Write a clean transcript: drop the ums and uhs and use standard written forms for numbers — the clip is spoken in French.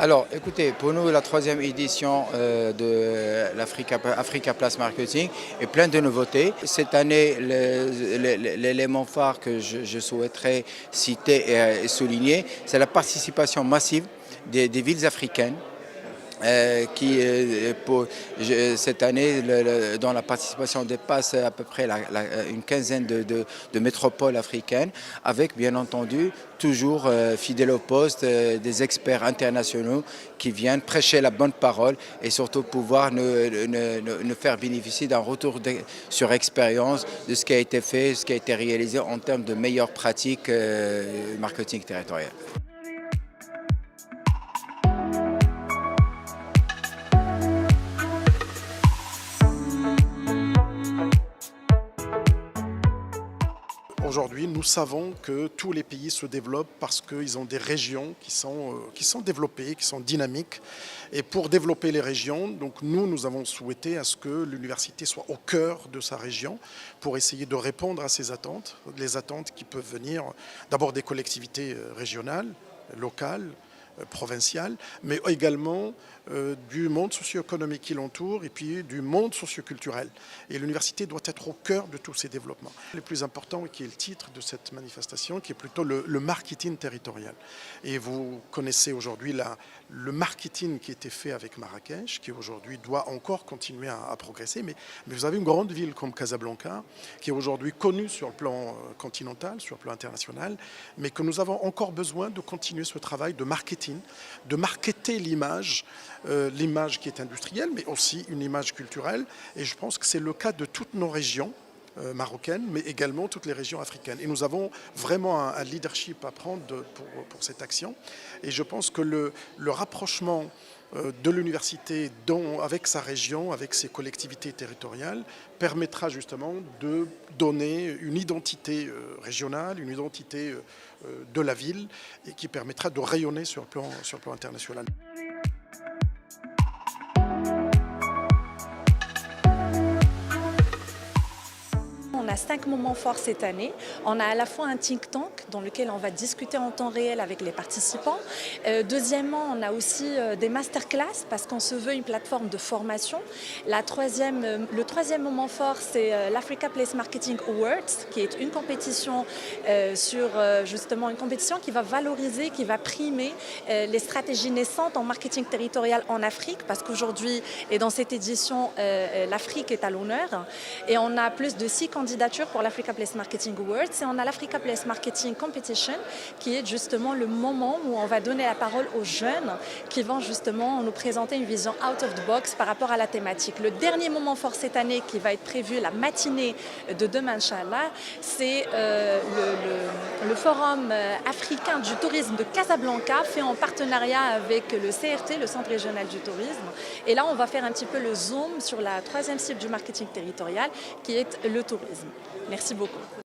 Alors, écoutez, pour nous, la troisième édition de l'Africa Place Marketing est pleine de nouveautés. Cette année, l'élément phare que je souhaiterais citer et souligner, c'est la participation massive des villes africaines. Cette année, dont la participation dépasse à peu près une quinzaine de métropoles africaines, avec bien entendu toujours fidèles au poste des experts internationaux qui viennent prêcher la bonne parole et surtout pouvoir nous faire bénéficier d'un retour sur expérience de ce qui a été fait, ce qui a été réalisé en termes de meilleures pratiques marketing territorial. Aujourd'hui, nous savons que tous les pays se développent parce qu'ils ont des régions qui sont développées, qui sont dynamiques. Et pour développer les régions, donc nous avons souhaité à ce que l'université soit au cœur de sa région pour essayer de répondre à ces attentes, les attentes qui peuvent venir d'abord des collectivités régionales, locales, provinciales, mais également du monde socio-économique qui l'entoure et puis du monde socio-culturel. Et l'université doit être au cœur de tous ces développements. Le plus important, qui est le titre de cette manifestation, qui est plutôt le marketing territorial. Et vous connaissez aujourd'hui le marketing qui a été fait avec Marrakech, qui aujourd'hui doit encore continuer à progresser. Mais vous avez une grande ville comme Casablanca, qui est aujourd'hui connue sur le plan continental, sur le plan international, mais que nous avons encore besoin de continuer ce travail de marketing, de marketer l'image qui est industrielle, mais aussi une image culturelle. Et je pense que c'est le cas de toutes nos régions marocaines, mais également toutes les régions africaines. Et nous avons vraiment un leadership à prendre pour cette action. Et je pense que le rapprochement de l'université avec sa région, avec ses collectivités territoriales, permettra justement de donner une identité régionale, une identité de la ville, et qui permettra de rayonner sur le plan international. On a 5 moments forts cette année. On a à la fois un think tank dans lequel on va discuter en temps réel avec les participants. Deuxièmement, on a aussi des masterclass parce qu'on se veut une plateforme de formation. Le troisième moment fort, c'est l'Africa Place Marketing Awards, qui est une compétition justement une compétition qui va valoriser, qui va primer les stratégies naissantes en marketing territorial en Afrique, parce qu'aujourd'hui et dans cette édition, l'Afrique est à l'honneur et on a plus de 6 candidatures pour l'Africa Place Marketing Awards et on a l'Africa Place Marketing Competition qui est justement le moment où on va donner la parole aux jeunes qui vont justement nous présenter une vision out of the box par rapport à la thématique. Le dernier moment fort cette année qui va être prévu la matinée de demain, Inch'Allah, c'est le Forum africain du tourisme de Casablanca fait en partenariat avec le CRT, le Centre régional du tourisme. Et là, on va faire un petit peu le zoom sur la troisième cible du marketing territorial qui est le tourisme. Merci beaucoup.